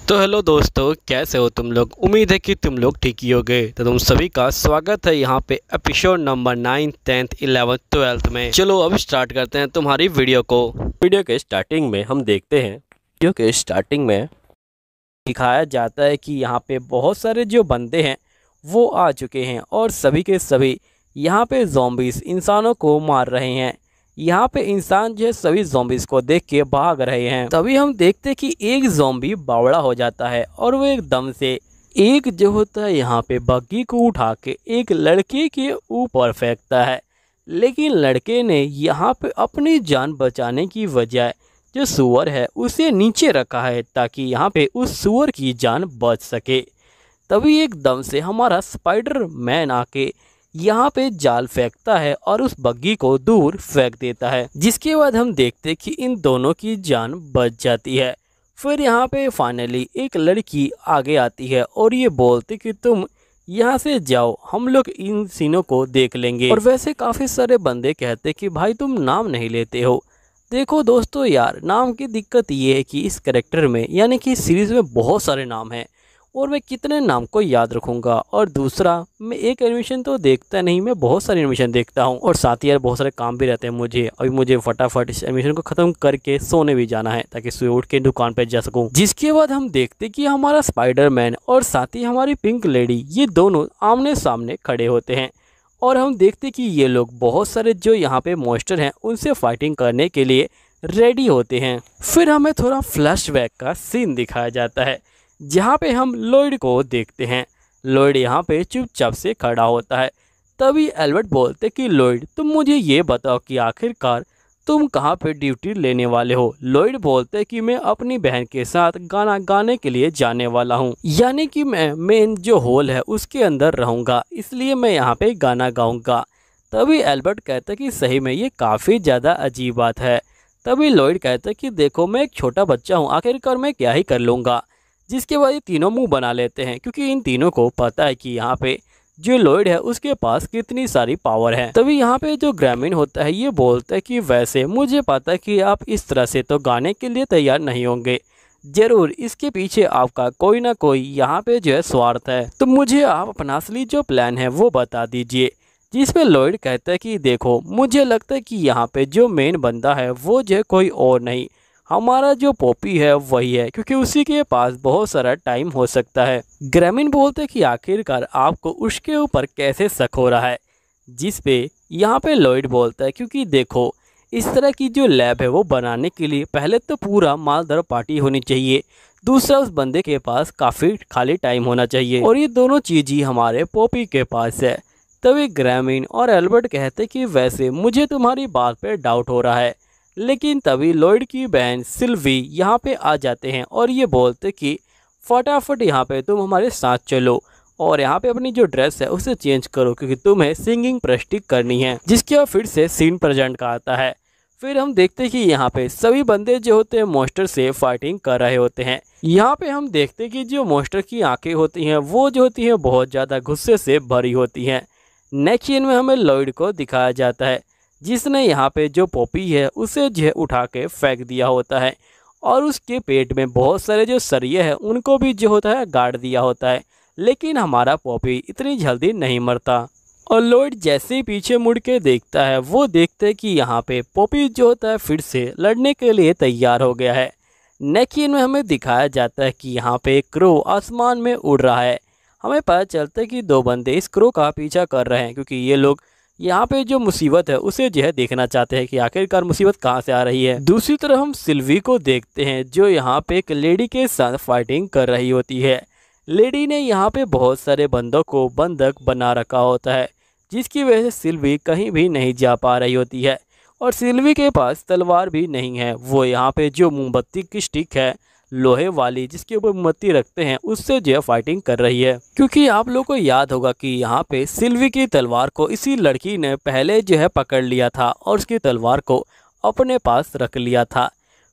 तो हेलो दोस्तों, कैसे हो तुम लोग। उम्मीद है कि तुम लोग ठीक ही होगे। तो तुम सभी का स्वागत है यहाँ पे episode number 9, 10th, 11th, 12th में। चलो अब स्टार्ट करते हैं तुम्हारी वीडियो को। वीडियो के स्टार्टिंग में हम देखते हैं, वीडियो के स्टार्टिंग में दिखाया जाता है कि यहाँ पे बहुत सारे जो बंदे हैं वो आ चुके हैं और सभी के सभी यहाँ पे ज़ॉम्बीज़ इंसानों को मार रहे हैं। यहाँ पे इंसान जो है सभी ज़ॉम्बीज़ को देख के भाग रहे हैं। तभी हम देखते कि एक ज़ॉम्बी बावड़ा हो जाता है और वो एकदम से एक जो होता है यहाँ पे बग्गी को उठा के एक लड़के के ऊपर फेंकता है। लेकिन लड़के ने यहाँ पे अपनी जान बचाने की वजह जो सूअर है उसे नीचे रखा है ताकि यहाँ पे उस सूअर की जान बच सके। तभी एकदम से हमारा स्पाइडर मैन आके यहाँ पे जाल फेंकता है और उस बग्गी को दूर फेंक देता है, जिसके बाद हम देखते कि इन दोनों की जान बच जाती है। फिर यहाँ पे फाइनली एक लड़की आगे आती है और ये बोलती कि तुम यहाँ से जाओ, हम लोग इन सीनों को देख लेंगे। और वैसे काफ़ी सारे बंदे कहते कि भाई तुम नाम नहीं लेते हो। देखो दोस्तों यार, नाम की दिक्कत ये है कि इस करेक्टर में यानी कि इस सीरीज़ में बहुत सारे नाम हैं और मैं कितने नाम को याद रखूंगा। और दूसरा, मैं एक एनिमेशन तो देखता नहीं, मैं बहुत सारे एनिमेशन देखता हूँ और साथ ही यार बहुत सारे काम भी रहते हैं मुझे। अभी मुझे फटाफट इस एनिमेशन को ख़त्म करके सोने भी जाना है ताकि सुबह उठ के दुकान पर जा सकूँ। जिसके बाद हम देखते कि हमारा स्पाइडरमैन और साथ ही हमारी पिंक लेडी ये दोनों आमने सामने खड़े होते हैं और हम देखते कि ये लोग बहुत सारे जो यहाँ पे मॉन्स्टर हैं उनसे फाइटिंग करने के लिए रेडी होते हैं। फिर हमें थोड़ा फ्लैशबैक का सीन दिखाया जाता है जहाँ पे हम लॉयड को देखते हैं। लॉयड यहाँ पे चुपचाप से खड़ा होता है। तभी एल्बर्ट बोलते कि लॉयड तुम मुझे ये बताओ कि आखिरकार तुम कहाँ पे ड्यूटी लेने वाले हो। लॉयड बोलते कि मैं अपनी बहन के साथ गाना गाने के लिए जाने वाला हूँ, यानी कि मैं मेन जो हॉल है उसके अंदर रहूँगा, इसलिए मैं यहाँ पे गाना गाऊँगा। तभी एल्बर्ट कहता कि सही में ये काफ़ी ज़्यादा अजीब बात है। तभी लॉयड कहता कि देखो मैं एक छोटा बच्चा हूँ, आखिरकार मैं क्या ही कर लूँगा। जिसके बाद ये तीनों मुंह बना लेते हैं क्योंकि इन तीनों को पता है कि यहाँ पे जो लॉयड है उसके पास कितनी सारी पावर है। तभी यहाँ पे जो ग्रामीण होता है ये बोलता है कि वैसे मुझे पता है कि आप इस तरह से तो गाने के लिए तैयार नहीं होंगे, जरूर इसके पीछे आपका कोई ना कोई यहाँ पे जो है स्वार्थ है, तो मुझे आप अपना असली जो प्लान है वो बता दीजिए। जिस पे लॉयड कहता है कि देखो मुझे लगता है कि यहाँ पे जो मेन बंदा है वो जो है कोई और नहीं, हमारा जो पॉपी है वही है, क्योंकि उसी के पास बहुत सारा टाइम हो सकता है। ग्रामीण बोलते कि आखिरकार आपको उसके ऊपर कैसे शक हो रहा है। जिस पे यहाँ पे लॉयड बोलता है क्योंकि देखो इस तरह की जो लैब है वो बनाने के लिए पहले तो पूरा मालदार पार्टी होनी चाहिए, दूसरा उस बंदे के पास काफ़ी खाली टाइम होना चाहिए और ये दोनों चीज़ ही हमारे पॉपी के पास है। तभी ग्रामीण और एल्बर्ट कहते कि वैसे मुझे तुम्हारी बात पे डाउट हो रहा है। लेकिन तभी लॉयड की बहन सिल्वी यहाँ पे आ जाते हैं और ये बोलते कि फटाफट यहाँ पे तुम हमारे साथ चलो और यहाँ पे अपनी जो ड्रेस है उसे चेंज करो क्योंकि तुम्हें सिंगिंग प्रैक्टिस करनी है। जिसके बाद फिर से सीन प्रेजेंट का आता है। फिर हम देखते हैं कि यहाँ पे सभी बंदे जो होते हैं मॉन्स्टर से फाइटिंग कर रहे होते हैं। यहाँ पे हम देखते हैं कि जो मॉन्स्टर की आंखें होती हैं वो जो होती हैं बहुत ज़्यादा गुस्से से भरी होती हैं। नेक्स्ट सीन में हमें लॉयड को दिखाया जाता है जिसने यहाँ पे जो पॉपी है उसे जो उठा के फेंक दिया होता है और उसके पेट में बहुत सारे जो सरिये हैं उनको भी जो होता है गाड़ दिया होता है। लेकिन हमारा पॉपी इतनी जल्दी नहीं मरता और लॉयड जैसे ही पीछे मुड़ के देखता है वो देखते हैं कि यहाँ पे पॉपी जो होता है फिर से लड़ने के लिए तैयार हो गया है। नेक्स्ट सीन में हमें दिखाया जाता है कि यहाँ पे क्रो आसमान में उड़ रहा है। हमें पता चलता है कि दो बंदे इस क्रो का पीछा कर रहे हैं क्योंकि ये लोग यहाँ पे जो मुसीबत है उसे जो है देखना चाहते हैं कि आखिरकार मुसीबत कहाँ से आ रही है। दूसरी तरफ हम सिल्वी को देखते हैं जो यहाँ पे एक लेडी के साथ फाइटिंग कर रही होती है। लेडी ने यहाँ पे बहुत सारे बंदों को बंधक बना रखा होता है जिसकी वजह से सिल्वी कहीं भी नहीं जा पा रही होती है और सिल्वी के पास तलवार भी नहीं है। वो यहाँ पे जो मोमबत्ती की स्टिक है लोहे वाली जिसके ऊपर मोमबत्ती रखते हैं उससे जो है फाइटिंग कर रही है, क्योंकि आप लोगों को याद होगा कि यहाँ पे सिल्वी की तलवार को इसी लड़की ने पहले जो है पकड़ लिया था और उसकी तलवार को अपने पास रख लिया था।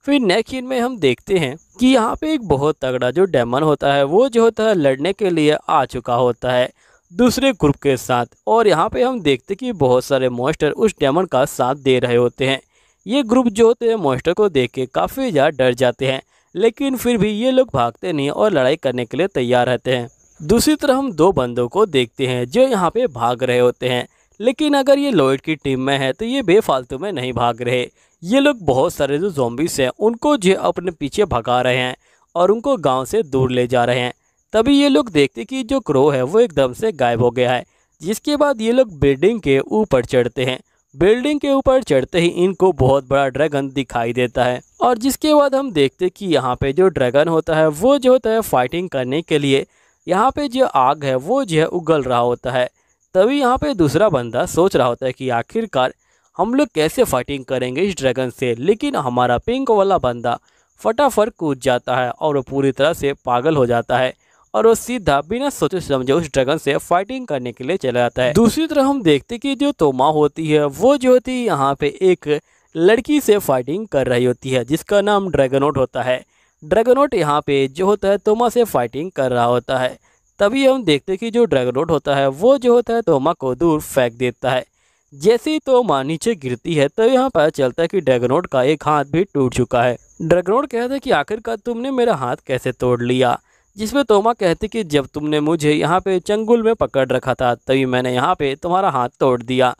फिर नेक्स्ट सीन में हम देखते हैं कि यहाँ पे एक बहुत तगड़ा जो डेमन होता है वो जो होता है लड़ने के लिए आ चुका होता है दूसरे ग्रुप के साथ और यहाँ पे हम देखते कि बहुत सारे मॉन्स्टर उस डेमन का साथ दे रहे होते हैं। ये ग्रुप जो होते हैं मॉन्स्टर को देख के काफ़ी ज़्यादा डर जाते हैं, लेकिन फिर भी ये लोग भागते नहीं और लड़ाई करने के लिए तैयार रहते हैं। दूसरी तरफ हम दो बंदों को देखते हैं जो यहाँ पे भाग रहे होते हैं, लेकिन अगर ये लॉयड की टीम में है तो ये बेफालतू में नहीं भाग रहे। ये लोग बहुत सारे जो ज़ॉम्बीज़ हैं उनको जो अपने पीछे भगा रहे हैं और उनको गांव से दूर ले जा रहे हैं। तभी ये लोग देखते कि जो क्रो है वो एकदम से गायब हो गया है। जिसके बाद ये लोग बिल्डिंग के ऊपर चढ़ते हैं। बिल्डिंग के ऊपर चढ़ते ही इनको बहुत बड़ा ड्रैगन दिखाई देता है और जिसके बाद हम देखते कि यहाँ पे जो ड्रैगन होता है वो जो होता है फाइटिंग करने के लिए यहाँ पे जो आग है वो जो है उगल रहा होता है। तभी यहाँ पे दूसरा बंदा सोच रहा होता है कि आखिरकार हम लोग कैसे फाइटिंग करेंगे इस ड्रैगन से, लेकिन हमारा पिंक वाला बंदा फटाफट कूद जाता है और वो पूरी तरह से पागल हो जाता है और वो सीधा बिना सोचे समझे उस ड्रैगन से फाइटिंग करने के लिए चला जाता है। दूसरी तरफ हम देखते कि जो तोमा होती है वो जो होती है यहाँ पे एक लड़की से फाइटिंग कर रही होती है जिसका नाम ड्रैगनोट होता है। ड्रैगनोट यहाँ पे जो होता है तोमा से फाइटिंग कर रहा होता है। तभी हम देखते कि जो ड्रैगनोट होता है वो जो होता है तोमा को दूर फेंक देता है। जैसे ही तोमा नीचे गिरती है तो यहाँ पता चलता है कि ड्रैगनोट का एक हाथ भी टूट चुका है। ड्रैगनोट कहता है कि आखिरकार तुमने मेरा हाथ कैसे तोड़ लिया, जिसमें तोमा कहती कि जब तुमने मुझे यहाँ पे चंगुल में पकड़ रखा था तभी मैंने यहाँ पे तुम्हारा हाथ तोड़ दिया।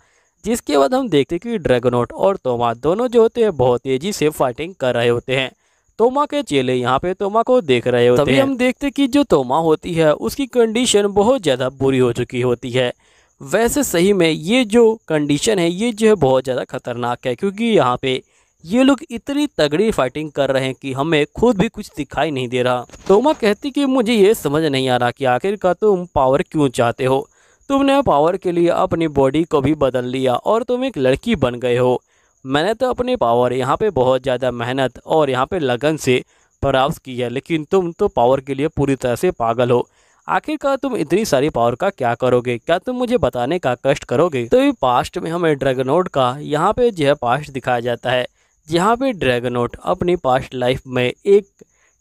जिसके बाद हम देखते कि ड्रैगनोट और तोमा दोनों जो होते हैं बहुत तेजी से फाइटिंग कर रहे होते हैं। तोमा के चेले यहाँ पे तोमा को देख रहे होते हैं। तभी हम देखते कि जो तोमा होती है उसकी कंडीशन बहुत ज़्यादा बुरी हो चुकी होती है। वैसे सही में ये जो कंडीशन है ये जो है बहुत ज़्यादा खतरनाक है, क्योंकि यहाँ पे ये लोग इतनी तगड़ी फाइटिंग कर रहे हैं कि हमें खुद भी कुछ दिखाई नहीं दे रहा। तोमा कहती कि मुझे ये समझ नहीं आ रहा कि आखिरकार तुम पावर क्यों चाहते हो। तुमने पावर के लिए अपनी बॉडी को भी बदल लिया और तुम एक लड़की बन गए हो। मैंने तो अपने पावर यहाँ पे बहुत ज़्यादा मेहनत और यहाँ पे लगन से प्राप्त की है, लेकिन तुम तो पावर के लिए पूरी तरह से पागल हो। आखिरकार तुम इतनी सारी पावर का क्या करोगे, क्या तुम मुझे बताने का कष्ट करोगे। तो ये पास्ट में हमें ड्रैगनोट का यहाँ पे जो है पास्ट दिखाया जाता है, जहाँ पे ड्रैगनोट अपनी पास्ट लाइफ में एक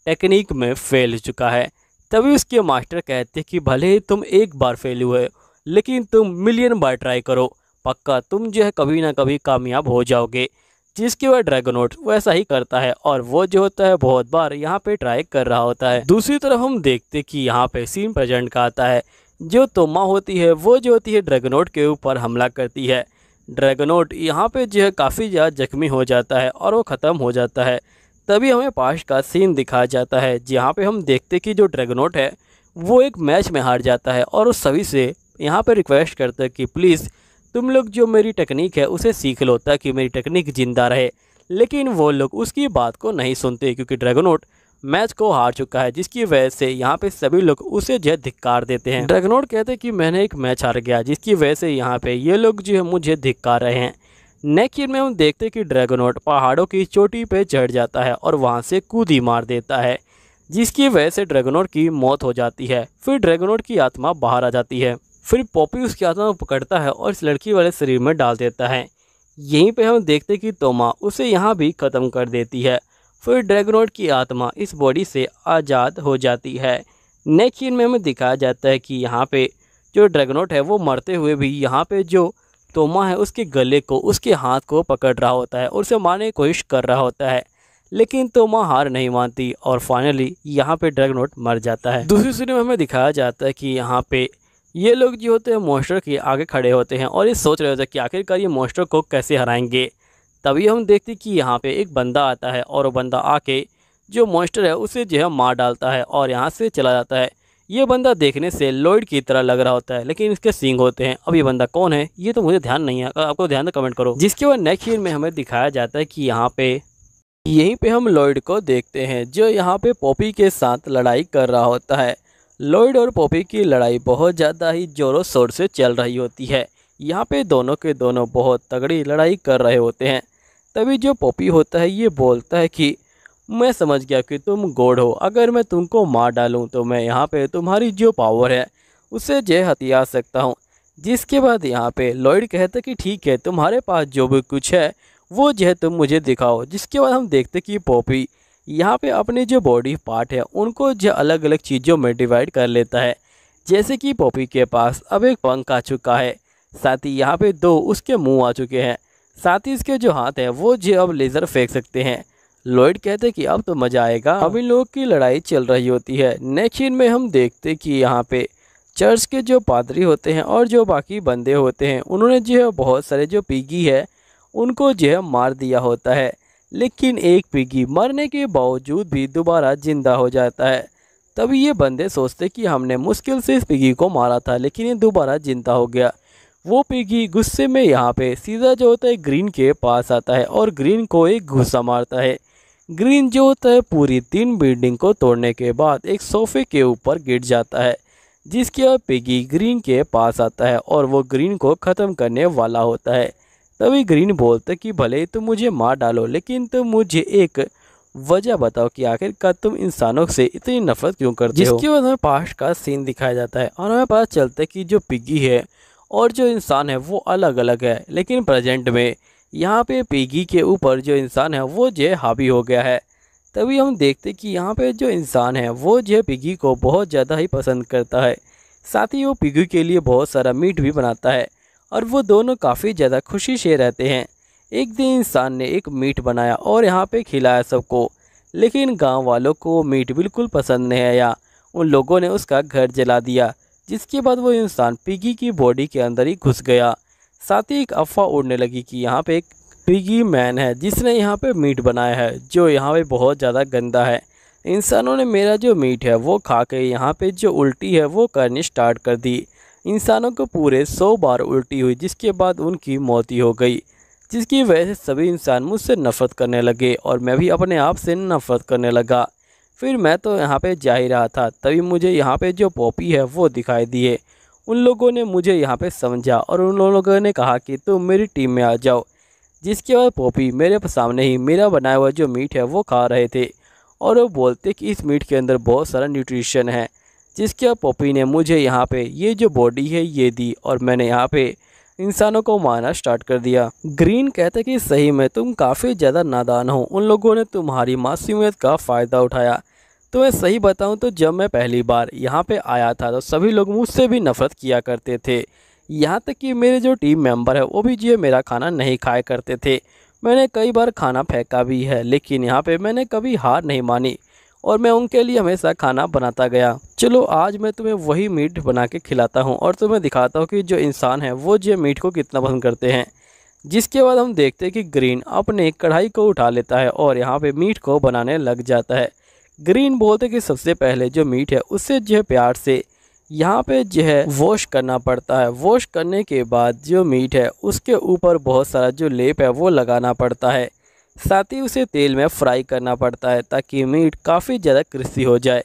टेक्निक में फेल हो चुका है। तभी उसके मास्टर कहते कि भले ही तुम एक बार फेल हुए लेकिन तुम मिलियन बार ट्राई करो, पक्का तुम जो है कभी ना कभी कामयाब हो जाओगे। जिसके बाद ड्रैगनोट वैसा ही करता है और वो जो होता है बहुत बार यहाँ पे ट्राई कर रहा होता है। दूसरी तरफ हम देखते कि यहाँ पे सीन प्रेजेंट का आता है। जो तोमा होती है वो जो होती है ड्रैगनोट के ऊपर हमला करती है। ड्रैगनोट यहाँ पे जो है काफ़ी ज़्यादा जख्मी हो जाता है और वो ख़त्म हो जाता है। तभी हमें पास्ट का सीन दिखाया जाता है जहाँ पे हम देखते कि जो ड्रैगनोट है वो एक मैच में हार जाता है और उस सभी से यहाँ पे रिक्वेस्ट करता है कि प्लीज़ तुम लोग जो मेरी टेक्निक है उसे सीख लो ताकि मेरी टेक्निक जिंदा रहे। लेकिन वो लोग उसकी बात को नहीं सुनते क्योंकि ड्रैगनोट मैच को हार चुका है, जिसकी वजह से यहाँ पे सभी लोग उसे जो है धिक्कार देते हैं। ड्रैगनोट कहते हैं कि मैंने एक मैच हार गया, जिसकी वजह से यहाँ पे ये लोग जो है मुझे धिक्कार रहे हैं। नेक्स्ट में हम देखते कि ड्रैगनोट पहाड़ों की चोटी पे चढ़ जाता है और वहाँ से कूदी मार देता है, जिसकी वजह से ड्रैगनोट की मौत हो जाती है। फिर ड्रैगनोट की आत्मा बाहर आ जाती है। फिर पॉपी उसकी आत्मा को पकड़ता है और इस लड़की वाले शरीर में डाल देता है। यहीं पे हम देखते कि तोमा उसे यहाँ भी ख़त्म कर देती है। फिर ड्रैगनोट की आत्मा इस बॉडी से आज़ाद हो जाती है। नेक्स्ट सीन में हमें दिखाया जाता है कि यहाँ पे जो ड्रैगनोट है वो मरते हुए भी यहाँ पे जो तोमा है उसके गले को उसके हाथ को पकड़ रहा होता है और उसे मारने की कोशिश कर रहा होता है, लेकिन तोमा हार नहीं मानती और फाइनली यहाँ पे ड्रैगनोट मर जाता है। दूसरी सीन में हमें दिखाया जाता है कि यहाँ पे ये लोग जो होते हैं मॉन्स्टर के आगे खड़े होते हैं और ये सोच रहे होते हैं कि आखिरकार ये मॉन्स्टर को कैसे हराएंगे। तभी हम देखते कि यहाँ पे एक बंदा आता है और वो बंदा आके जो मॉन्स्टर है उसे जो है मार डालता है और यहाँ से चला जाता है। ये बंदा देखने से लॉयड की तरह लग रहा होता है, लेकिन इसके सींग होते हैं। अब ये बंदा कौन है ये तो मुझे ध्यान नहीं है, आपको ध्यान तो कमेंट करो। जिसके बाद नेक्स्ट सीन में हमें दिखाया जाता है कि यहाँ पे यहीं पे हम लॉयड को देखते हैं जो यहाँ पे पॉपी के साथ लड़ाई कर रहा होता है। लॉयड और पॉपी की लड़ाई बहुत ज़्यादा ही ज़ोरों शोर से चल रही होती है। यहाँ पे दोनों के दोनों बहुत तगड़ी लड़ाई कर रहे होते हैं। तभी जो पॉपी होता है ये बोलता है कि मैं समझ गया कि तुम गॉड हो, अगर मैं तुमको मार डालूं तो मैं यहाँ पे तुम्हारी जो पावर है उसे जो हथिया सकता हूँ। जिसके बाद यहाँ पे लॉयड कहता है कि ठीक है तुम्हारे पास जो भी कुछ है वो जो है तुम मुझे दिखाओ। जिसके बाद हम देखते कि पॉपी यहाँ पे अपने जो बॉडी पार्ट है उनको जो अलग अलग चीज़ों में डिवाइड कर लेता है। जैसे कि पॉपी के पास अब एक पंख आ चुका है, साथ ही यहाँ पे 2 उसके मुंह आ चुके हैं, साथ ही इसके जो हाथ हैं वो जो अब लेज़र फेंक सकते हैं। लॉयड कहते कि अब तो मज़ा आएगा। अब इन लोगों की लड़ाई चल रही होती है। नेक्स्ट सीन में हम देखते कि यहाँ पे चर्च के जो पादरी होते हैं और जो बाकी बंदे होते हैं उन्होंने जो है बहुत सारे जो पिगी है उनको जो है मार दिया होता है, लेकिन एक पिगी मरने के बावजूद भी दोबारा जिंदा हो जाता है। तभी ये बंदे सोचते कि हमने मुश्किल से इस पिगी को मारा था लेकिन ये दोबारा जिंदा हो गया। वो पिगी गुस्से में यहाँ पे सीधा जो होता है ग्रीन के पास आता है और ग्रीन को एक घुसा मारता है। ग्रीन जो होता है पूरी 3 बिल्डिंग को तोड़ने के बाद एक सोफे के ऊपर गिर जाता है, जिसके बाद पिगी ग्रीन के पास आता है और वो ग्रीन को ख़त्म करने वाला होता है। तभी ग्रीन बोलते कि भले तुम मुझे मार डालो लेकिन तुम मुझे एक वजह बताओ कि आखिरकार तुम इंसानों से इतनी नफरत क्यों करते हो। जिसके बाद हमें पास्ट का सीन दिखाया जाता है और हमें पता चलता है कि जो पिगी है और जो इंसान है वो अलग अलग है, लेकिन प्रेजेंट में यहाँ पे पिगी के ऊपर जो इंसान है वो जो हावी हो गया है। तभी हम देखते कि यहाँ पे जो इंसान है वो जो पिगी को बहुत ज़्यादा ही पसंद करता है, साथ ही वो पिगी के लिए बहुत सारा मीट भी बनाता है और वो दोनों काफ़ी ज़्यादा खुशी से रहते हैं। एक दिन इंसान ने एक मीट बनाया और यहाँ पे खिलाया सबको, लेकिन गांव वालों को मीट बिल्कुल पसंद नहीं आया। उन लोगों ने उसका घर जला दिया, जिसके बाद वो इंसान पिगी की बॉडी के अंदर ही घुस गया। साथ ही एक अफवाह उड़ने लगी कि यहाँ पे एक पिगी मैन है जिसने यहाँ पे मीट बनाया है जो यहाँ पे बहुत ज़्यादा गंदा है। इंसानों ने मेरा जो मीट है वो खा के यहाँ पे जो उल्टी है वो करनी स्टार्ट कर दी। इंसानों को पूरे 100 बार उल्टी हुई, जिसके बाद उनकी मौत ही हो गई, जिसकी वजह से सभी इंसान मुझसे नफ़रत करने लगे और मैं भी अपने आप से नफ़रत करने लगा। फिर मैं तो यहाँ पे जा ही रहा था, तभी मुझे यहाँ पे जो पॉपी है वो दिखाई दिए। उन लोगों ने मुझे यहाँ पे समझा और उन लोगों ने कहा कि तुम मेरी टीम में आ जाओ। जिसके बाद पॉपी मेरे सामने ही मेरा बनाया हुआ जो मीट है वो खा रहे थे और वो बोलते कि इस मीट के अंदर बहुत सारा न्यूट्रिशन है। जिसके बाद पॉपी ने मुझे यहाँ पे ये जो बॉडी है ये दी और मैंने यहाँ पे इंसानों को मारना स्टार्ट कर दिया। ग्रीन कहते कि सही में तुम काफ़ी ज़्यादा नादान हो, उन लोगों ने तुम्हारी मासूमियत का फ़ायदा उठाया। तो मैं सही बताऊं तो जब मैं पहली बार यहाँ पे आया था तो सभी लोग मुझसे भी नफ़रत किया करते थे, यहाँ तक कि मेरे जो टीम मेंबर है वो भी जो मेरा खाना नहीं खाया करते थे। मैंने कई बार खाना फेंका भी है, लेकिन यहाँ पे मैंने कभी हार नहीं मानी और मैं उनके लिए हमेशा खाना बनाता गया। चलो आज मैं तुम्हें वही मीट बना के खिलाता हूँ और तुम्हें दिखाता हूँ कि जो इंसान है वो जो मीट को कितना पसंद करते हैं। जिसके बाद हम देखते हैं कि ग्रीन अपने कढ़ाई को उठा लेता है और यहाँ पे मीट को बनाने लग जाता है। ग्रीन बोलते कि सबसे पहले जो मीट है उससे जो है प्यार से यहाँ पे जो है वॉश करना पड़ता है। वॉश करने के बाद जो मीट है उसके ऊपर बहुत सारा जो लेप है वो लगाना पड़ता है, साथ ही उसे तेल में फ्राई करना पड़ता है ताकि मीट काफ़ी ज़्यादा क्रिस्पी हो जाए।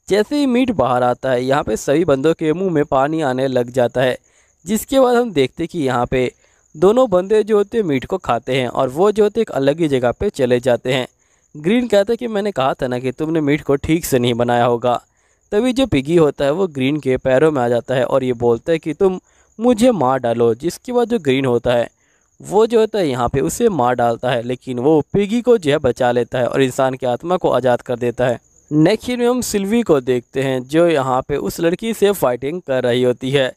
जैसे ही मीट बाहर आता है यहाँ पे सभी बंदों के मुंह में पानी आने लग जाता है। जिसके बाद हम देखते कि यहाँ पे दोनों बंदे जो होते हैं मीट को खाते हैं और वो जो होते एक अलग ही जगह पे चले जाते हैं। ग्रीन कहता है कि मैंने कहा था ना कि तुमने मीट को ठीक से नहीं बनाया होगा। तभी जो पिगी होता है वो ग्रीन के पैरों में आ जाता है और ये बोलता है कि तुम मुझे मार डालो। जिसके बाद जो ग्रीन होता है वो जो होता है यहाँ पे उसे मार डालता है, लेकिन वो पिगी को जो है बचा लेता है और इंसान की आत्मा को आज़ाद कर देता है। नेक्स्ट में हम सिल्वी को देखते हैं जो यहाँ पे उस लड़की से फाइटिंग कर रही होती है।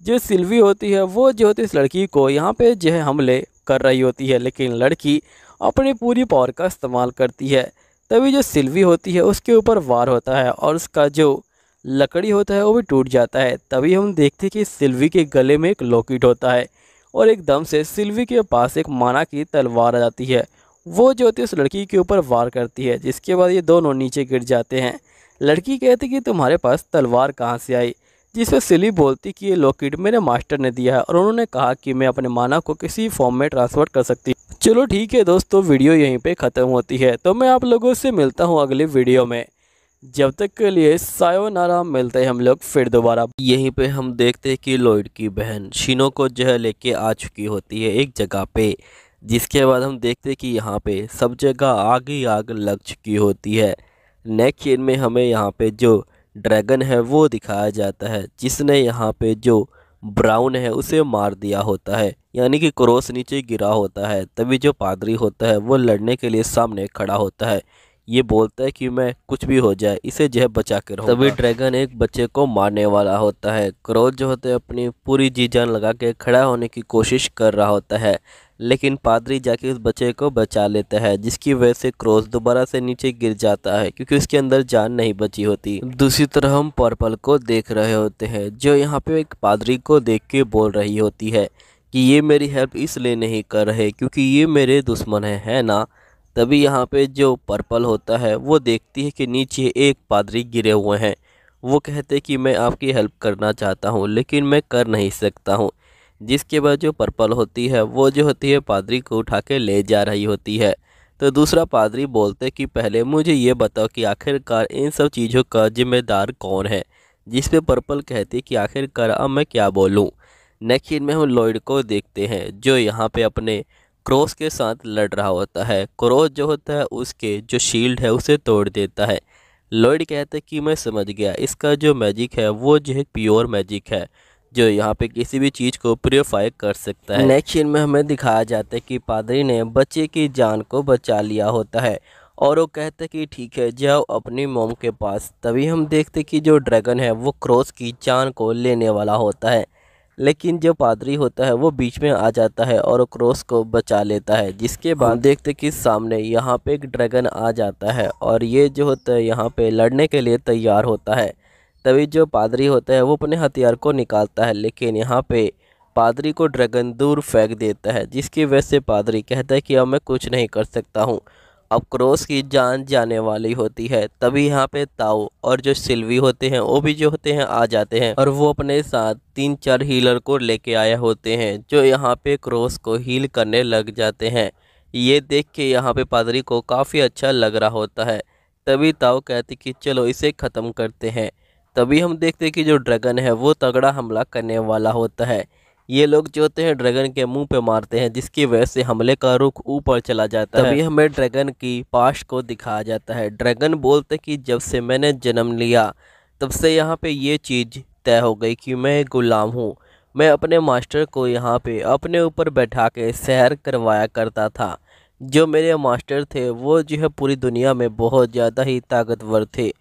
जो सिल्वी होती है वो जो होती है इस लड़की को यहाँ पे जो है हमले कर रही होती है, लेकिन लड़की अपनी पूरी पावर का इस्तेमाल करती है। तभी जो सिल्वी होती है उसके ऊपर वार होता है और उसका जो लकड़ी होता है वो भी टूट जाता है। तभी हम देखते हैं कि सिल्वी के गले में एक लॉकेट होता है और एकदम से सिल्वी के पास एक माना की तलवार आ जाती है। वो जो होती है उस लड़की के ऊपर वार करती है, जिसके बाद ये दोनों नीचे गिर जाते हैं। लड़की कहती कि तुम्हारे पास तलवार कहाँ से आई, जिस पर सिल्वी बोलती कि ये लॉकेट मेरे मास्टर ने दिया है और उन्होंने कहा कि मैं अपने माना को किसी फॉर्म में ट्रांसफर कर सकती हूँ। चलो ठीक है दोस्तों, वीडियो यहीं पे ख़त्म होती है, तो मैं आप लोगों से मिलता हूँ अगले वीडियो में। जब तक के लिए सायोनारा, मिलते हैं हम लोग फिर दोबारा। यहीं पे हम देखते हैं कि लॉयड की बहन शिनो को जो है लेके आ चुकी होती है एक जगह पे। जिसके बाद हम देखते हैं कि यहाँ पे सब जगह आग ही आग लग चुकी होती है। नेक्स्ट सीन में हमें यहाँ पे जो ड्रैगन है वो दिखाया जाता है, जिसने यहाँ पे जो ब्राउन है उसे मार दिया होता है, यानी कि क्रॉस नीचे गिरा होता है। तभी जो पादरी होता है वो लड़ने के लिए सामने खड़ा होता है। ये बोलता है कि मैं कुछ भी हो जाए इसे जो है बचा के रहूँगा। तभी ड्रैगन एक बच्चे को मारने वाला होता है। क्रॉस जो होता है अपनी पूरी जी जान लगा के खड़ा होने की कोशिश कर रहा होता है, लेकिन पादरी जाके उस बच्चे को बचा लेता है, जिसकी वजह से क्रॉस दोबारा से नीचे गिर जाता है क्योंकि उसके अंदर जान नहीं बची होती। दूसरी तरफ हम पर्पल को देख रहे होते हैं, जो यहाँ पे एक पादरी को देख के बोल रही होती है कि ये मेरी हेल्प इसलिए नहीं कर रहे क्योंकि ये मेरे दुश्मन है ना। तभी यहाँ पे जो पर्पल होता है वो देखती है कि नीचे एक पादरी गिरे हुए हैं। वो कहते कि मैं आपकी हेल्प करना चाहता हूँ लेकिन मैं कर नहीं सकता हूँ। जिसके बाद जो पर्पल होती है वो जो होती है पादरी को उठा के ले जा रही होती है। तो दूसरा पादरी बोलते कि पहले मुझे ये बताओ कि आखिरकार इन सब चीज़ों का जिम्मेदार कौन है। जिस पे पर्पल कहती कि आखिरकार अब मैं क्या बोलूँ। नेक्स्ट सीन में हम लॉयड को देखते हैं, जो यहाँ पे अपने क्रॉस के साथ लड़ रहा होता है। क्रॉस जो होता है उसके जो शील्ड है उसे तोड़ देता है। लॉयड कहता है कि मैं समझ गया, इसका जो मैजिक है वो जो है प्योर मैजिक है, जो यहाँ पे किसी भी चीज़ को प्योरीफाई कर सकता है। नेक्स्ट सीन में हमें दिखाया जाता है कि पादरी ने बच्चे की जान को बचा लिया होता है और वो कहते हैं कि ठीक है जाओ अपनी मॉम के पास। तभी हम देखते कि जो ड्रैगन है वो क्रॉस की जान को लेने वाला होता है, लेकिन जो पादरी होता है वो बीच में आ जाता है और क्रॉस को बचा लेता है। जिसके बाद देखते कि सामने यहाँ पे एक ड्रैगन आ जाता है और ये जो होता है यहाँ पे लड़ने के लिए तैयार होता है। तभी जो पादरी होता है वो अपने हथियार को निकालता है, लेकिन यहाँ पे पादरी को ड्रैगन दूर फेंक देता है, जिसकी वजह से पादरी कहता है कि अब मैं कुछ नहीं कर सकता हूँ। अब क्रॉस की जान जाने वाली होती है। तभी यहाँ पे ताऊ और जो सिल्वी होते हैं वो भी जो होते हैं आ जाते हैं और वो अपने साथ 3-4 हीलर को लेके आए होते हैं, जो यहाँ पे क्रॉस को हील करने लग जाते हैं। ये देख के यहाँ पे पादरी को काफ़ी अच्छा लग रहा होता है। तभी ताऊ कहती कि चलो इसे ख़त्म करते हैं। तभी हम देखते हैं कि जो ड्रैगन है वो तगड़ा हमला करने वाला होता है। ये लोग जो होते हैं ड्रैगन के मुंह पे मारते हैं, जिसकी वजह से हमले का रुख ऊपर चला जाता है। तभी हमें ड्रैगन की पास्ट को दिखाया जाता है। ड्रैगन बोलते कि जब से मैंने जन्म लिया तब से यहाँ पे ये चीज़ तय हो गई कि मैं गुलाम हूँ। मैं अपने मास्टर को यहाँ पे अपने ऊपर बैठा के सैर करवाया करता था। जो मेरे मास्टर थे वो जो है पूरी दुनिया में बहुत ज़्यादा ही ताकतवर थे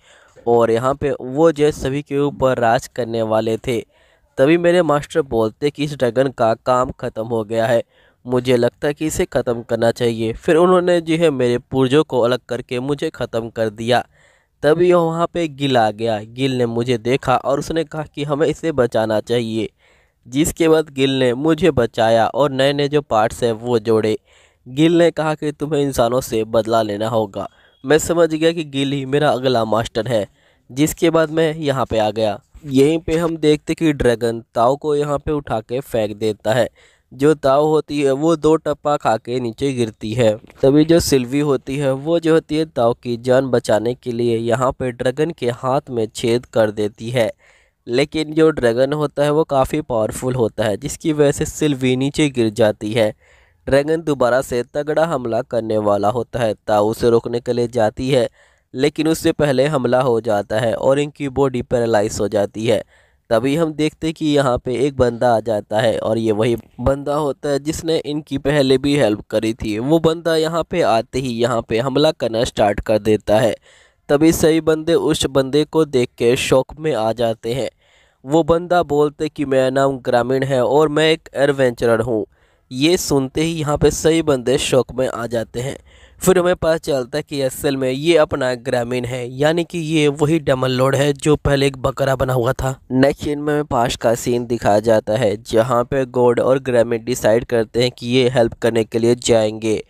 और यहाँ पे वो जो सभी के ऊपर राज करने वाले थे। तभी मेरे मास्टर बोलते कि इस ड्रैगन का काम ख़त्म हो गया है, मुझे लगता है कि इसे ख़त्म करना चाहिए। फिर उन्होंने जो है मेरे पुर्जों को अलग करके मुझे ख़त्म कर दिया। तभी वहाँ पे गिल आ गया। गिल ने मुझे देखा और उसने कहा कि हमें इसे बचाना चाहिए। जिसके बाद गिल ने मुझे बचाया और नए नए जो पार्ट्स हैं वो जोड़े। गिल ने कहा कि तुम्हें इंसानों से बदला लेना होगा। मैं समझ गया कि गिल ही मेरा अगला मास्टर है। जिसके बाद मैं यहाँ पे आ गया। यहीं पे हम देखते कि ड्रैगन ताऊ को यहाँ पे उठा के फेंक देता है। जो ताऊ होती है वो 2 टप्पा खा के नीचे गिरती है। तभी जो सिल्वी होती है वो जो होती है ताऊ की जान बचाने के लिए यहाँ पे ड्रैगन के हाथ में छेद कर देती है। लेकिन जो ड्रैगन होता है वो काफ़ी पावरफुल होता है, जिसकी वजह से सिल्वी नीचे गिर जाती है। ड्रैगन दोबारा से तगड़ा हमला करने वाला होता है। ताऊ उसे रोकने के लिए जाती है, लेकिन उससे पहले हमला हो जाता है और इनकी बॉडी पैरालाइज हो जाती है। तभी हम देखते कि यहाँ पे एक बंदा आ जाता है और ये वही बंदा होता है जिसने इनकी पहले भी हेल्प करी थी। वो बंदा यहाँ पे आते ही यहाँ पे हमला करना स्टार्ट कर देता है। तभी सही बंदे उस बंदे को देख के शौक में आ जाते हैं। वो बंदा बोलते कि मेरा नाम ग्रामीण है और मैं एक एडवेंचरर हूँ। ये सुनते ही यहाँ पे सही बंदे शौक में आ जाते हैं। फिर हमें पता चलता है कि असल में ये अपना ग्रामीण है, यानी कि ये वही डम्बलडोर है जो पहले एक बकरा बना हुआ था। नेक्स्ट सीन में हमें पास्ट का सीन दिखाया जाता है, जहाँ पे गॉड और ग्रामीण डिसाइड करते हैं कि ये हेल्प करने के लिए जाएंगे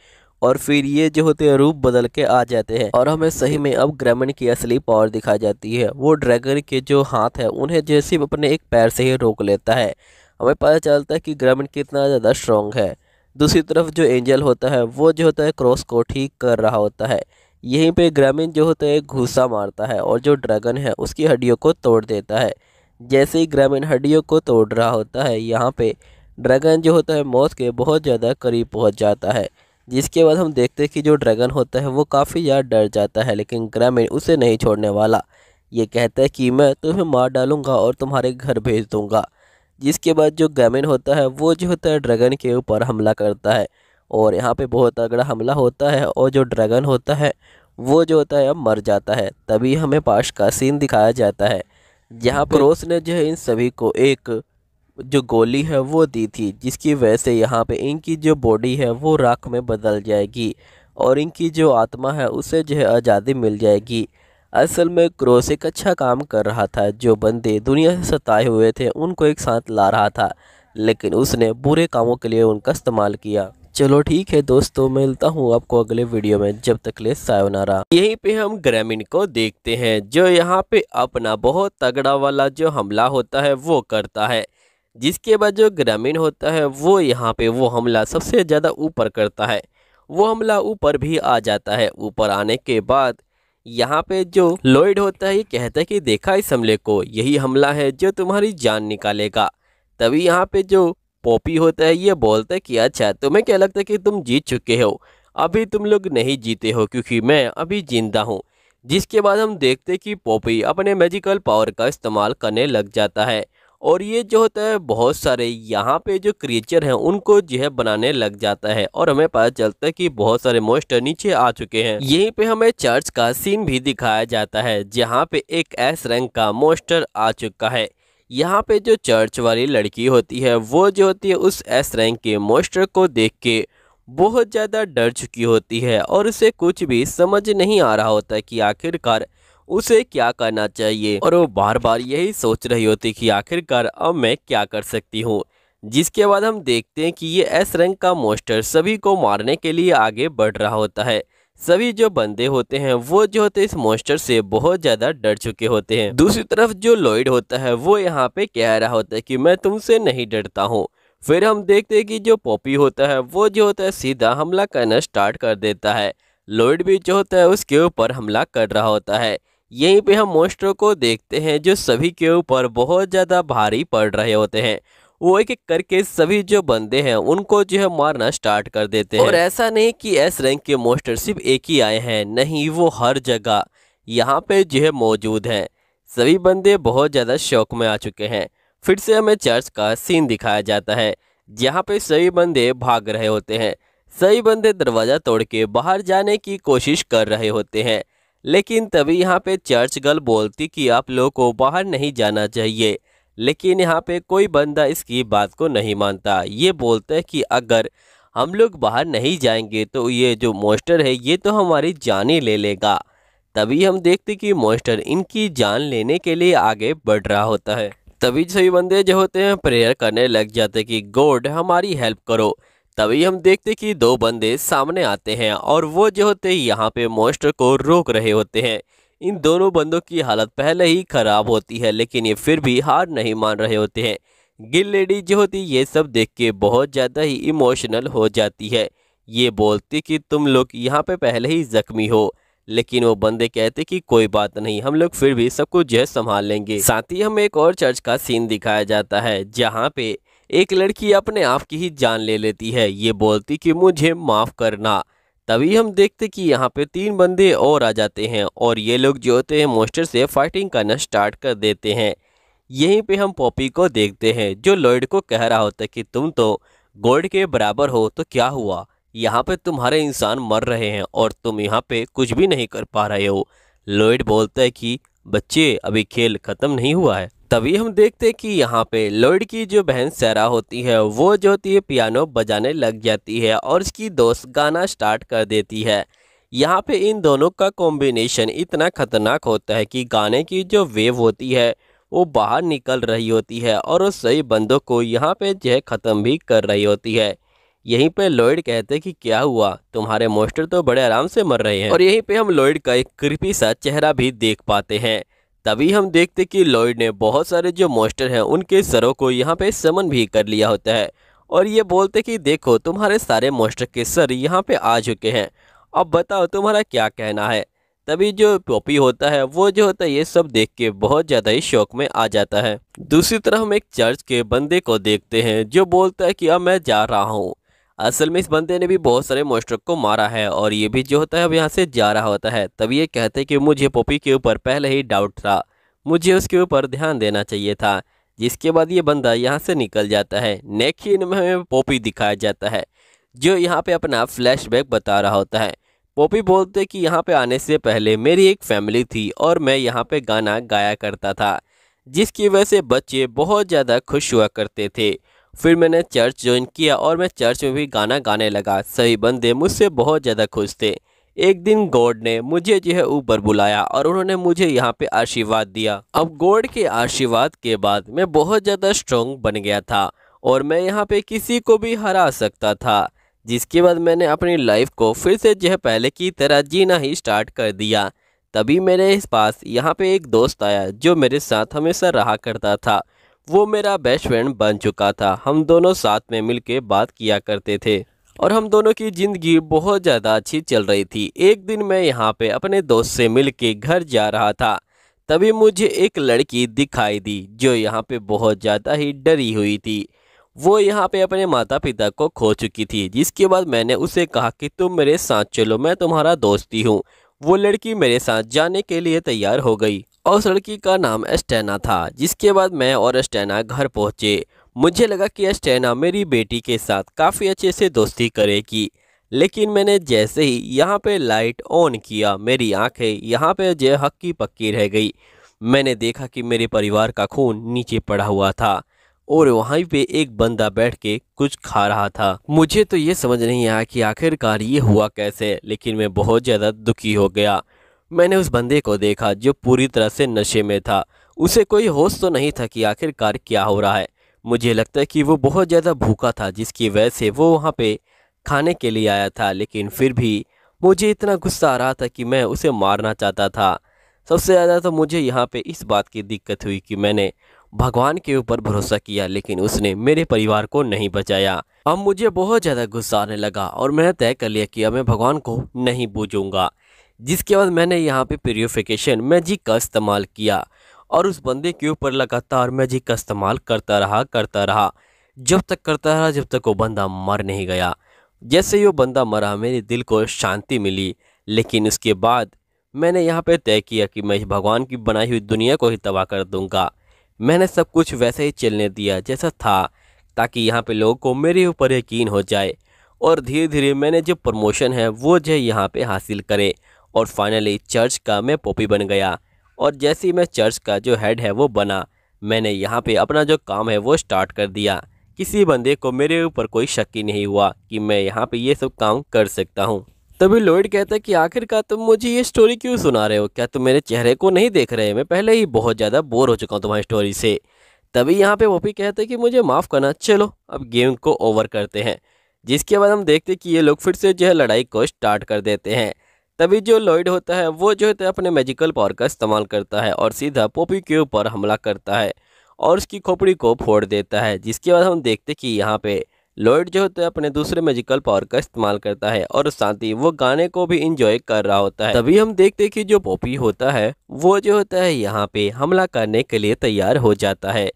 और फिर ये जो होते हैं रूप बदल के आ जाते हैं और हमें सही में अब ग्रामीण की असली पावर दिखाई जाती है। वो ड्रैगन के जो हाथ है उन्हें जैसे अपने एक पैर से ही रोक लेता है। हमें पता चलता है कि ग्रामीण कितना ज़्यादा स्ट्रॉन्ग है। दूसरी तरफ जो एंजल होता है वो जो होता है क्रॉस को ठीक कर रहा होता है। यहीं पे ग्रामीण जो होता है घूसा मारता है और जो ड्रैगन है उसकी हड्डियों को तोड़ देता है। जैसे ही ग्रामीण हड्डियों को तोड़ रहा होता है, यहाँ पे ड्रैगन जो होता है मौत के बहुत ज़्यादा करीब पहुँच जाता है। जिसके बाद हम देखते हैं कि जो ड्रैगन होता है वो काफ़ी ज़्यादा डर जाता है, लेकिन ग्रामीण उसे नहीं छोड़ने वाला। ये कहता है कि मैं तुम्हें मार डालूंगा और तुम्हारे घर भेज दूंगा। जिसके बाद जो ग्रामीण होता है वो जो होता है ड्रैगन के ऊपर हमला करता है और यहाँ पे बहुत तगड़ा हमला होता है और जो ड्रैगन होता है वो जो होता है अब मर जाता है। तभी हमें पास का सीन दिखाया जाता है, जहाँ पर रोस ने जो है इन सभी को एक जो गोली है वो दी थी, जिसकी वजह से यहाँ पे इनकी जो बॉडी है वो राख में बदल जाएगी और इनकी जो आत्मा है उसे जो है आज़ादी मिल जाएगी। असल में क्रोस एक अच्छा काम कर रहा था, जो बंदे दुनिया से सताए हुए थे उनको एक साथ ला रहा था, लेकिन उसने बुरे कामों के लिए उनका इस्तेमाल किया। चलो ठीक है दोस्तों, मिलता हूँ आपको अगले वीडियो में, जब तक ले सायोनारा। यहीं पे हम ग्रामीण को देखते हैं जो यहाँ पे अपना बहुत तगड़ा वाला जो हमला होता है वो करता है, जिसके बाद जो ग्रामीण होता है वो यहाँ पे वो हमला सबसे ज़्यादा ऊपर करता है। वो हमला ऊपर भी आ जाता है। ऊपर आने के बाद यहाँ पे जो लॉयड होता है ये कहता है कि देखा इस हमले को, यही हमला है जो तुम्हारी जान निकालेगा। तभी यहाँ पे जो पॉपी होता है ये बोलता है कि अच्छा तुम्हें क्या लगता है कि तुम जीत चुके हो, अभी तुम लोग नहीं जीते हो क्योंकि मैं अभी जिंदा हूँ। जिसके बाद हम देखते हैं कि पॉपी अपने मैजिकल पावर का इस्तेमाल करने लग जाता है और ये जो होता है बहुत सारे यहाँ पे जो क्रिएचर हैं उनको जो है बनाने लग जाता है और हमें पता चलता है कि बहुत सारे मॉन्स्टर नीचे आ चुके हैं। यहीं पे हमें चर्च का सीन भी दिखाया जाता है जहाँ पे एक एस रैंक का मॉन्स्टर आ चुका है। यहाँ पे जो चर्च वाली लड़की होती है वो जो होती है उस एस रैंक के मॉन्स्टर को देख के बहुत ज़्यादा डर चुकी होती है और उसे कुछ भी समझ नहीं आ रहा होता कि आखिरकार उसे क्या करना चाहिए और वो बार बार यही सोच रही होती कि आखिरकार अब मैं क्या कर सकती हूँ। जिसके बाद हम देखते हैं कि ये एस रैंक का मॉन्स्टर सभी को मारने के लिए आगे बढ़ रहा होता है। सभी जो बंदे होते हैं वो जो होते हैं इस मॉन्स्टर से बहुत ज़्यादा डर चुके होते हैं। दूसरी तरफ जो लॉयड होता है वो यहाँ पे कह रहा होता है कि मैं तुमसे नहीं डरता हूँ। फिर हम देखते हैं कि जो पॉपी होता है वो जो होता है सीधा हमला करना स्टार्ट कर देता है। लॉयड भी जो होता है उसके ऊपर हमला कर रहा होता है। यहीं पे हम मॉन्स्टर को देखते हैं जो सभी के ऊपर बहुत ज़्यादा भारी पड़ रहे होते हैं। वो एक एक करके सभी जो बंदे हैं उनको जो है मारना स्टार्ट कर देते हैं। और ऐसा नहीं कि एस रैंक के मॉन्स्टर सिर्फ एक ही आए हैं, नहीं, वो हर जगह यहाँ पे जो है मौजूद हैं। सभी बंदे बहुत ज़्यादा शौक में आ चुके हैं। फिर से हमें चर्च का सीन दिखाया जाता है जहाँ पे सभी बंदे भाग रहे होते हैं। सभी बंदे दरवाज़ा तोड़ के बाहर जाने की कोशिश कर रहे होते हैं, लेकिन तभी यहाँ पे चर्च गर्ल बोलती कि आप लोगों को बाहर नहीं जाना चाहिए। लेकिन यहाँ पे कोई बंदा इसकी बात को नहीं मानता। ये बोलता है कि अगर हम लोग बाहर नहीं जाएंगे तो ये जो मॉन्स्टर है ये तो हमारी जान ही ले लेगा। तभी हम देखते कि मॉन्स्टर इनकी जान लेने के लिए आगे बढ़ रहा होता है। तभी सभी बंदे जो होते हैं प्रेयर करने लग जाते कि गॉड हमारी हेल्प करो। तभी हम देखते कि दो बंदे सामने आते हैं और वो जो होते हैं यहाँ पे मॉन्स्टर को रोक रहे होते हैं। इन दोनों बंदों की हालत पहले ही खराब होती है, लेकिन ये फिर भी हार नहीं मान रहे होते हैं। गिल लेडी जो होती है ये सब देख के बहुत ज़्यादा ही इमोशनल हो जाती है। ये बोलती कि तुम लोग यहाँ पे पहले ही जख्मी हो, लेकिन वो बंदे कहते कि कोई बात नहीं, हम लोग फिर भी सब कुछ जो है संभाल लेंगे। साथ ही हमें एक और चर्च का सीन दिखाया जाता है जहाँ पे एक लड़की अपने आप की ही जान ले लेती है। ये बोलती कि मुझे माफ़ करना। तभी हम देखते कि यहाँ पे तीन बंदे और आ जाते हैं और ये लोग जो होते हैं मॉन्स्टर से फाइटिंग करना स्टार्ट कर देते हैं। यहीं पे हम पॉपी को देखते हैं जो लॉयड को कह रहा होता है कि तुम तो गॉड के बराबर हो तो क्या हुआ, यहाँ पे तुम्हारे इंसान मर रहे हैं और तुम यहाँ पे कुछ भी नहीं कर पा रहे हो। लॉयड बोलता है कि बच्चे अभी खेल ख़त्म नहीं हुआ है। तभी हम देखते हैं कि यहाँ पे लॉयड की जो बहन सैरा होती है वो जो होती है पियानो बजाने लग जाती है और उसकी दोस्त गाना स्टार्ट कर देती है। यहाँ पे इन दोनों का कॉम्बिनेशन इतना खतरनाक होता है कि गाने की जो वेव होती है वो बाहर निकल रही होती है और उस सही बंदों को यहाँ पे जो है ख़त्म भी कर रही होती है। यहीं पे लॉयड कहते हैं कि क्या हुआ, तुम्हारे मॉन्स्टर तो बड़े आराम से मर रहे हैं। और यहीं पे हम लॉयड का एक क्रीपी सा चेहरा भी देख पाते हैं। तभी हम देखते कि लॉयड ने बहुत सारे जो मॉन्स्टर हैं उनके सरों को यहाँ पे समन भी कर लिया होता है और ये बोलते कि देखो तुम्हारे सारे मॉन्स्टर के सर यहाँ पे आ चुके हैं, अब बताओ तुम्हारा क्या कहना है। तभी जो पॉपी होता है वो जो होता है ये सब देख के बहुत ज़्यादा ही शौक में आ जाता है। दूसरी तरफ हम एक चर्च के बंदे को देखते हैं जो बोलता है कि अब मैं जा रहा हूँ। असल में इस बंदे ने भी बहुत सारे मॉन्स्टर को मारा है और ये भी जो होता है अब यहाँ से जा रहा होता है। तभी ये कहते हैं कि मुझे पॉपी के ऊपर पहले ही डाउट था, मुझे उसके ऊपर ध्यान देना चाहिए था। जिसके बाद ये बंदा यहाँ से निकल जाता है। नेक्स्ट सीन में हमें पॉपी दिखाया जाता है जो यहाँ पे अपना फ्लैशबैक बता रहा होता है। पॉपी बोलते कि यहाँ पे आने से पहले मेरी एक फैमिली थी और मैं यहाँ पे गाना गाया करता था। जिसकी वजह से बच्चे बहुत ज़्यादा खुश हुआ करते थे। फिर मैंने चर्च ज्वाइन किया और मैं चर्च में भी गाना गाने लगा। सभी बंदे मुझसे बहुत ज़्यादा खुश थे। एक दिन गॉड ने मुझे जो है ऊपर बुलाया और उन्होंने मुझे यहाँ पे आशीर्वाद दिया। अब गॉड के आशीर्वाद के बाद मैं बहुत ज़्यादा स्ट्रॉन्ग बन गया था और मैं यहाँ पे किसी को भी हरा सकता था। जिसके बाद मैंने अपनी लाइफ को फिर से जो है पहले की तरह जीना ही स्टार्ट कर दिया। तभी मेरे इस पास यहाँ पे एक दोस्त आया जो मेरे साथ हमेशा रहा करता था। वो मेरा बेस्ट फ्रेंड बन चुका था। हम दोनों साथ में मिलके बात किया करते थे और हम दोनों की ज़िंदगी बहुत ज़्यादा अच्छी चल रही थी। एक दिन मैं यहाँ पे अपने दोस्त से मिलके घर जा रहा था, तभी मुझे एक लड़की दिखाई दी जो यहाँ पे बहुत ज़्यादा ही डरी हुई थी। वो यहाँ पे अपने माता पिता को खो चुकी थी। जिसके बाद मैंने उसे कहा कि तुम मेरे साथ चलो, मैं तुम्हारा दोस्त ही हूँ। वो लड़की मेरे साथ जाने के लिए तैयार हो गई और उस लड़की का नाम एस्टेना था। जिसके बाद मैं और एस्टेना घर पहुँचे। मुझे लगा कि एस्टेना मेरी बेटी के साथ काफ़ी अच्छे से दोस्ती करेगी, लेकिन मैंने जैसे ही यहाँ पे लाइट ऑन किया मेरी आंखें यहाँ पे जो हक्की पक्की रह गई। मैंने देखा कि मेरे परिवार का खून नीचे पड़ा हुआ था और वहीं पे एक बंदा बैठ के कुछ खा रहा था। मुझे तो ये समझ नहीं आया कि आखिरकार ये हुआ कैसे, लेकिन मैं बहुत ज़्यादा दुखी हो गया। मैंने उस बंदे को देखा जो पूरी तरह से नशे में था। उसे कोई होश तो नहीं था कि आखिरकार क्या हो रहा है। मुझे लगता है कि वो बहुत ज़्यादा भूखा था, जिसकी वजह से वो वहाँ पे खाने के लिए आया था। लेकिन फिर भी मुझे इतना गुस्सा आ रहा था कि मैं उसे मारना चाहता था। सबसे ज़्यादा तो मुझे यहाँ पे इस बात की दिक्कत हुई कि मैंने भगवान के ऊपर भरोसा किया, लेकिन उसने मेरे परिवार को नहीं बचाया। अब मुझे बहुत ज़्यादा गुस्सा आने लगा और मैंने तय कर लिया कि अब मैं भगवान को नहीं पूजूंगा। जिसके बाद मैंने यहाँ पे प्यूरिफिकेशन मैजिक का इस्तेमाल किया और उस बंदे के ऊपर लगातार मैजिक का इस्तेमाल करता रहा जब तक करता रहा जब तक वो बंदा मर नहीं गया। जैसे ही वो बंदा मरा मेरे दिल को शांति मिली। लेकिन उसके बाद मैंने यहाँ पे तय किया कि मैं भगवान की बनाई हुई दुनिया को ही तबाह कर दूंगा। मैंने सब कुछ वैसे ही चलने दिया जैसा था, ताकि यहाँ पे लोगों को मेरे ऊपर यकीन हो जाए और धीरे धीरे मैंने जो प्रमोशन है वो जो यहाँ पे हासिल करे और फाइनली चर्च का मैं पॉपी बन गया। और जैसे ही मैं चर्च का जो हेड है वो बना, मैंने यहाँ पे अपना जो काम है वो स्टार्ट कर दिया। किसी बंदे को मेरे ऊपर कोई शक ही नहीं हुआ कि मैं यहाँ पे ये सब काम कर सकता हूँ। तभी लॉयड कहता है कि आखिरकार तुम मुझे ये स्टोरी क्यों सुना रहे हो? क्या तुम मेरे चेहरे को नहीं देख रहे? मैं पहले ही बहुत ज़्यादा बोर हो चुका हूँ तुम्हारी स्टोरी से। तभी यहाँ पे पॉपी कहता है कि मुझे माफ़ करना, चलो अब गेम को ओवर करते हैं। जिसके बाद हम देखते हैं कि ये लोग फिर से जो है लड़ाई को स्टार्ट कर देते हैं। तभी जो लॉयड होता है वो जो है अपने मैजिकल पावर का इस्तेमाल करता है और सीधा पॉपी के ऊपर हमला करता है और उसकी खोपड़ी को फोड़ देता है। जिसके बाद हम देखते कि यहाँ पे लॉयड जो होता है अपने दूसरे मैजिकल पावर का इस्तेमाल करता है और साथ ही वो गाने को भी इंजॉय कर रहा होता है। तभी हम देखते हैं कि जो पॉपी होता है वो जो होता है यहाँ पे हमला करने के लिए तैयार हो जाता है।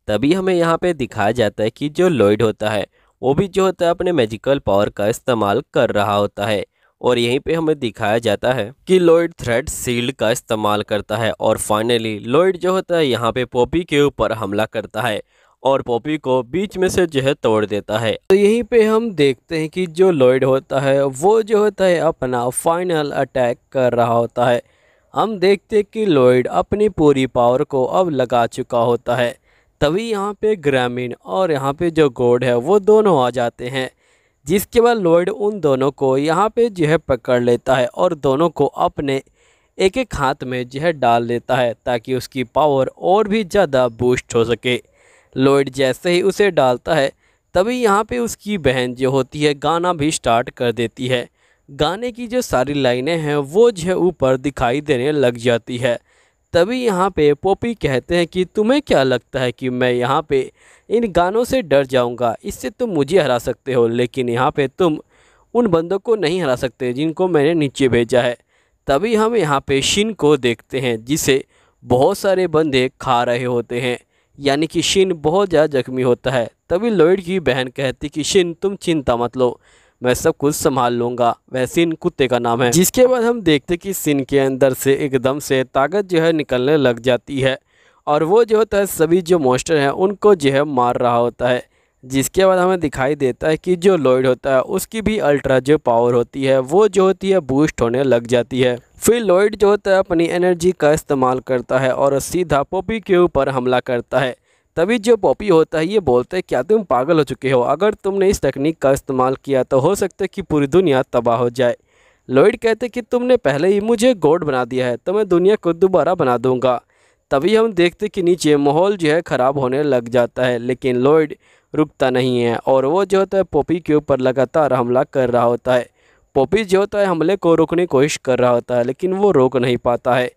तभी हमें यहाँ पे दिखाया जाता है कि जो लॉयड होता है वो भी जो होता है अपने मैजिकल पावर का इस्तेमाल कर रहा होता है और यहीं पे हमें दिखाया जाता है कि लॉयड थ्रेड सील्ड का इस्तेमाल करता है और फाइनली लॉयड जो होता है यहाँ पे पॉपी के ऊपर हमला करता है और पॉपी को बीच में से जो है तोड़ देता है। तो यहीं पे हम देखते हैं कि जो लॉयड होता है वो जो होता है अपना फाइनल अटैक कर रहा होता है। हम देखते हैं कि लॉयड अपनी पूरी पावर को अब लगा चुका होता है। तभी यहाँ पे ग्रामीण और यहाँ पे जो गॉड है वो दोनों आ जाते हैं। जिसके बाद लॉयड उन दोनों को यहाँ पे जो है पकड़ लेता है और दोनों को अपने एक एक हाथ में जो है डाल देता है ताकि उसकी पावर और भी ज़्यादा बूस्ट हो सके। लॉयड जैसे ही उसे डालता है तभी यहाँ पे उसकी बहन जो होती है गाना भी स्टार्ट कर देती है। गाने की जो सारी लाइनें हैं वो जो है ऊपर दिखाई देने लग जाती है। तभी यहाँ पे पॉपी कहते हैं कि तुम्हें क्या लगता है कि मैं यहाँ पे इन गानों से डर जाऊँगा? इससे तुम मुझे हरा सकते हो, लेकिन यहाँ पे तुम उन बंदों को नहीं हरा सकते जिनको मैंने नीचे भेजा है। तभी हम यहाँ पे शिन को देखते हैं जिसे बहुत सारे बंदे खा रहे होते हैं, यानी कि शिन बहुत ज़्यादा जख्मी होता है। तभी लॉयड की बहन कहती कि शिन तुम चिंता मत लो, मैं सब कुछ संभाल लूँगा। वह सिन कुत्ते का नाम है। जिसके बाद हम देखते कि सिन के अंदर से एकदम से ताकत जो है निकलने लग जाती है और वो जो होता है सभी जो मॉन्स्टर हैं उनको जो है मार रहा होता है। जिसके बाद हमें दिखाई देता है कि जो लॉयड होता है उसकी भी अल्ट्रा जो पावर होती है वो जो होती है बूस्ट होने लग जाती है। फिर लॉयड जो होता है अपनी एनर्जी का इस्तेमाल करता है और सीधा पॉपी के ऊपर हमला करता है। तभी जो पॉपी होता है ये बोलता है क्या तुम पागल हो चुके हो, अगर तुमने इस टेक्निक का इस्तेमाल किया तो हो सकता है कि पूरी दुनिया तबाह हो जाए। लॉयड कहते कि तुमने पहले ही मुझे गॉड बना दिया है तो मैं दुनिया को दोबारा बना दूंगा। तभी हम देखते कि नीचे माहौल जो है ख़राब होने लग जाता है, लेकिन लॉयड रुकता नहीं है और वो जो होता है पॉपी के ऊपर लगातार हमला कर रहा होता है। पॉपी जो होता है हमले को रोकने की कोशिश कर रहा होता है लेकिन वो रोक नहीं पाता है।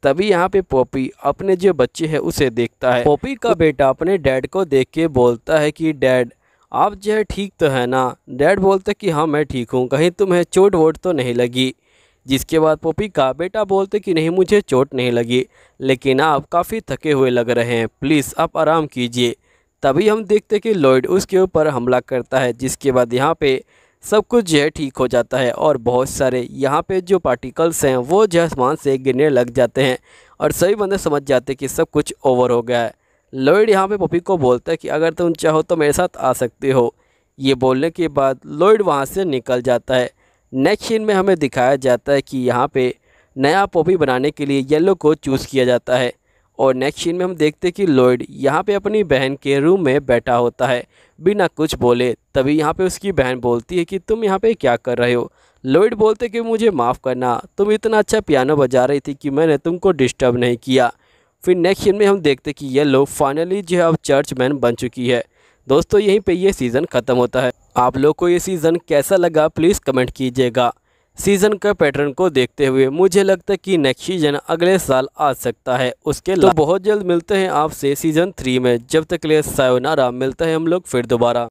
तभी यहाँ पे पॉपी अपने जो बच्चे हैं उसे देखता है। पॉपी का बेटा अपने डैड को देख के बोलता है कि डैड आप जो है ठीक तो है ना। डैड बोलते कि हाँ मैं ठीक हूँ, कहीं तुम्हें चोट वोट तो नहीं लगी। जिसके बाद पॉपी का बेटा बोलते कि नहीं मुझे चोट नहीं लगी, लेकिन आप काफ़ी थके हुए लग रहे हैं, प्लीज़ आप आराम कीजिए। तभी हम देखते कि लॉयड उसके ऊपर हमला करता है, जिसके बाद यहाँ पे सब कुछ जो है ठीक हो जाता है और बहुत सारे यहाँ पे जो पार्टिकल्स हैं वो जो आसमान से गिरने लग जाते हैं और सभी बंदे समझ जाते हैं कि सब कुछ ओवर हो गया है। लॉयड यहाँ पे पॉपी को बोलता है कि अगर तुम चाहो तो मेरे साथ आ सकते हो। ये बोलने के बाद लॉयड वहाँ से निकल जाता है। नेक्स्ट सीन में हमें दिखाया जाता है कि यहाँ पे नया पॉपी बनाने के लिए येलो को चूज़ किया जाता है और नेक्स्ट सीन में हम देखते हैं कि लॉयड यहाँ पे अपनी बहन के रूम में बैठा होता है बिना कुछ बोले। तभी यहाँ पे उसकी बहन बोलती है कि तुम यहाँ पे क्या कर रहे हो। लॉयड बोलते कि मुझे माफ़ करना, तुम इतना अच्छा पियानो बजा रही थी कि मैंने तुमको डिस्टर्ब नहीं किया। फिर नेक्स्ट सीन में हम देखते कि येलो फाइनली जो है अब चर्चमैन बन चुकी है। दोस्तों यहीं पे ये सीज़न ख़त्म होता है। आप लोग को ये सीज़न कैसा लगा प्लीज़ कमेंट कीजिएगा। सीज़न का पैटर्न को देखते हुए मुझे लगता है कि नेक्स्ट सीज़न अगले साल आ सकता है। उसके तो बहुत जल्द मिलते हैं आपसे सीज़न 3 में। जब तक के लिए सायोनारा, मिलते हैं हम लोग फिर दोबारा।